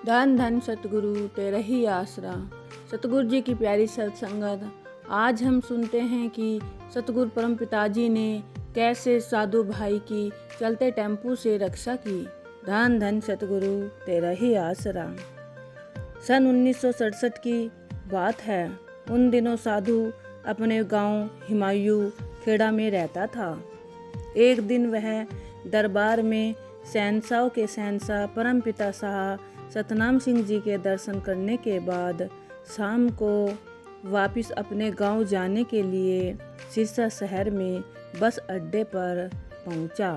धन धन सतगुरु तेरा ही आसरा। सतगुरु जी की प्यारी सत्संगत, आज हम सुनते हैं कि सतगुरु परम पिताजी ने कैसे साधु भाई की चलते टेम्पू से रक्षा की। धन धन सतगुरु तेरा ही आसरा। सन 1967 की बात है। उन दिनों साधु अपने गांव हिमायू खेड़ा में रहता था। एक दिन वह दरबार में शहंशाह के शहंशाह परम पिता शाह सतनाम सिंह जी के दर्शन करने के बाद शाम को वापस अपने गांव जाने के लिए सिरसा शहर में बस अड्डे पर पहुंचा।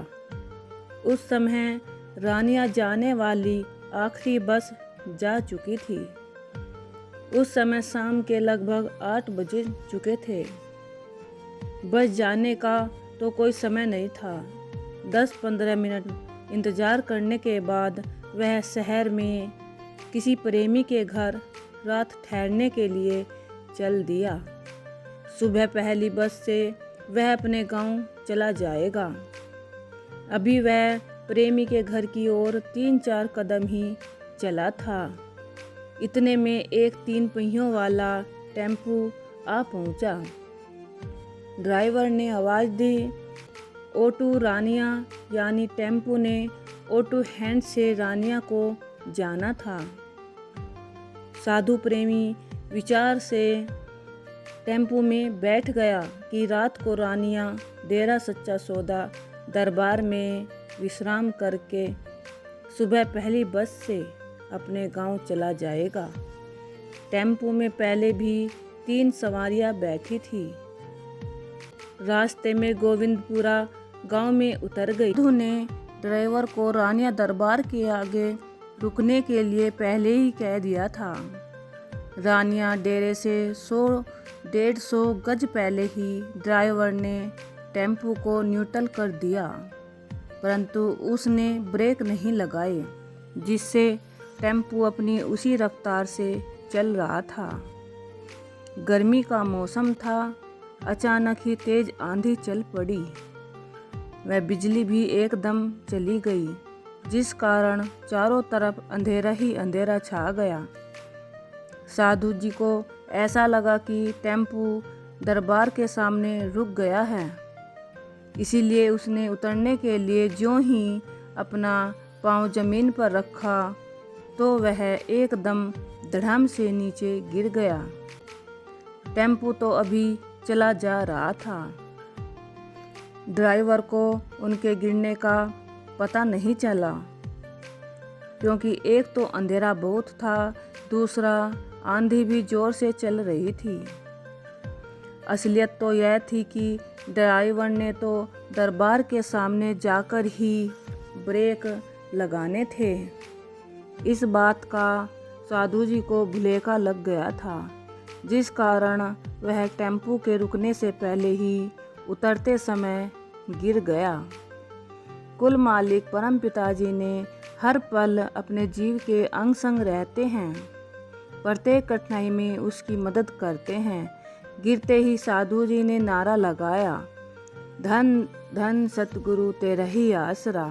उस समय रानिया जाने वाली आखिरी बस जा चुकी थी। उस समय शाम के लगभग 8 बजे चुके थे। बस जाने का तो कोई समय नहीं था। 10-15 मिनट इंतज़ार करने के बाद वह शहर में किसी प्रेमी के घर रात ठहरने के लिए चल दिया। सुबह पहली बस से वह अपने गांव चला जाएगा। अभी वह प्रेमी के घर की ओर 3-4 कदम ही चला था। इतने में एक 3 पहियों वाला टेम्पू आ पहुंचा। ड्राइवर ने आवाज़ दी। ऑटो रानिया यानी टेम्पू ने ऑटो हैंड से रानिया को जाना था। साधु प्रेमी विचार से टेम्पू में बैठ गया कि रात को रानिया डेरा सच्चा सौदा दरबार में विश्राम करके सुबह पहली बस से अपने गांव चला जाएगा। टेम्पू में पहले भी 3 सवारियां बैठी थी। रास्ते में गोविंदपुरा गांव में उतर गई। साधु ने ड्राइवर को रानिया दरबार के आगे रुकने के लिए पहले ही कह दिया था। रानिया डेरे से 100-150 गज पहले ही ड्राइवर ने टेम्पू को न्यूट्रल कर दिया, परंतु उसने ब्रेक नहीं लगाए, जिससे टेम्पू अपनी उसी रफ्तार से चल रहा था। गर्मी का मौसम था। अचानक ही तेज आंधी चल पड़ी। वह बिजली भी एकदम चली गई, जिस कारण चारों तरफ अंधेरा ही अंधेरा छा गया। साधु जी को ऐसा लगा कि टेम्पू दरबार के सामने रुक गया है। इसीलिए उसने उतरने के लिए ज्यों ही अपना पांव जमीन पर रखा तो वह एकदम धड़ाम से नीचे गिर गया। टेम्पू तो अभी चला जा रहा था। ड्राइवर को उनके गिरने का पता नहीं चला, क्योंकि एक तो अंधेरा बहुत था, दूसरा आंधी भी जोर से चल रही थी। असलियत तो यह थी कि ड्राइवर ने तो दरबार के सामने जाकर ही ब्रेक लगाने थे। इस बात का साधु जी को भुलेखा लग गया था, जिस कारण वह टेम्पू के रुकने से पहले ही उतरते समय गिर गया। कुल मालिक परम पिताजी ने हर पल अपने जीव के अंग संग रहते हैं। प्रत्येक कठिनाई में उसकी मदद करते हैं। गिरते ही साधु जी ने नारा लगाया, धन धन सतगुरु तेरा ही आसरा,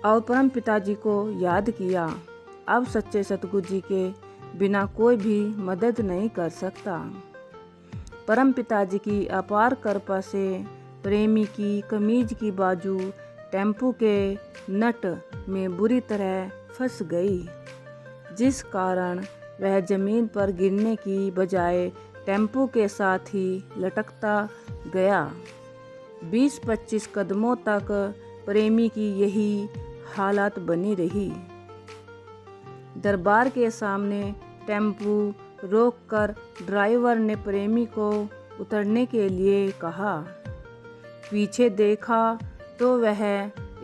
और परम पिताजी को याद किया। अब सच्चे सतगुरु जी के बिना कोई भी मदद नहीं कर सकता। परम पिताजी की अपार कृपा से प्रेमी की कमीज की बाजू टेम्पू के नट में बुरी तरह फंस गई, जिस कारण वह जमीन पर गिरने की बजाय टेम्पू के साथ ही लटकता गया। 20-25 कदमों तक प्रेमी की यही हालत बनी रही। दरबार के सामने टेम्पू रोककर ड्राइवर ने प्रेमी को उतरने के लिए कहा। पीछे देखा तो वह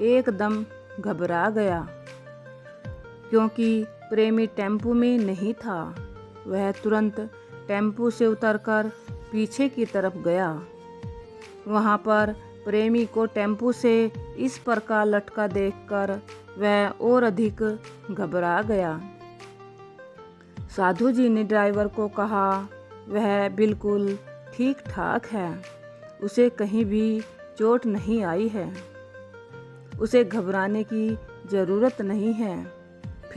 एकदम घबरा गया, क्योंकि प्रेमी टेम्पू में नहीं था। वह तुरंत टेम्पू से उतरकर पीछे की तरफ गया। वहाँ पर प्रेमी को टेम्पू से इस प्रकार लटका देखकर वह और अधिक घबरा गया। साधु जी ने ड्राइवर को कहा, वह बिल्कुल ठीक ठाक है, उसे कहीं भी चोट नहीं आई है, उसे घबराने की ज़रूरत नहीं है।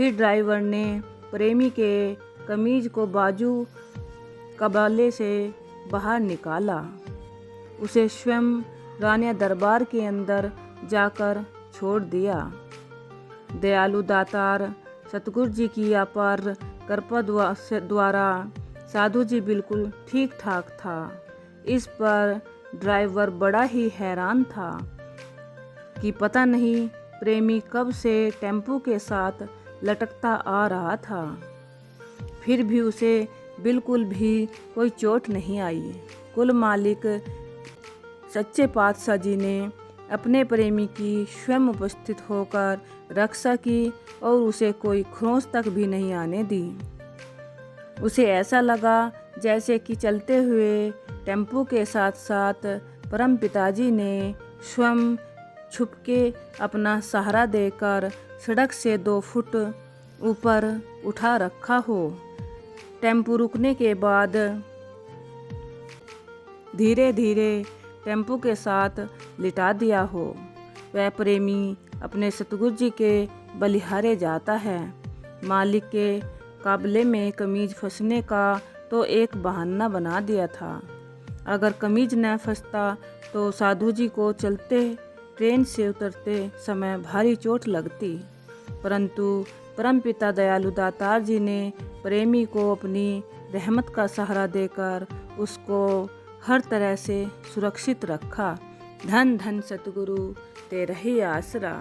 फिर ड्राइवर ने प्रेमी के कमीज को बाजू कबाले से बाहर निकाला। उसे स्वयं रानिया दरबार के अंदर जाकर छोड़ दिया। दयालु दातार सतगुरु जी की अपार कृपा द्वारा साधु जी बिल्कुल ठीक ठाक था। इस पर ड्राइवर बड़ा ही हैरान था कि पता नहीं प्रेमी कब से टेम्पो के साथ लटकता आ रहा था, फिर भी उसे बिल्कुल भी कोई चोट नहीं आई। कुल मालिक सच्चे पातशाह जी ने अपने प्रेमी की स्वयं उपस्थित होकर रक्षा की और उसे कोई खरोंच तक भी नहीं आने दी। उसे ऐसा लगा जैसे कि चलते हुए टेम्पो के साथ साथ परम पिताजी ने स्वयं छुपके अपना सहारा देकर सड़क से 2 फुट ऊपर उठा रखा हो। टेम्पो रुकने के बाद धीरे धीरे टेम्पो के साथ लिटा दिया हो। वह प्रेमी अपने सतगुरु जी के बलिहारे जाता है। मालिक के काबले में कमीज फंसने का तो एक बहाना बना दिया था। अगर कमीज न फंसता तो साधु जी को चलते ट्रेन से उतरते समय भारी चोट लगती, परंतु परमपिता दयालु दातार जी ने प्रेमी को अपनी रहमत का सहारा देकर उसको हर तरह से सुरक्षित रखा। धन धन सतगुरु तेरा ही आसरा।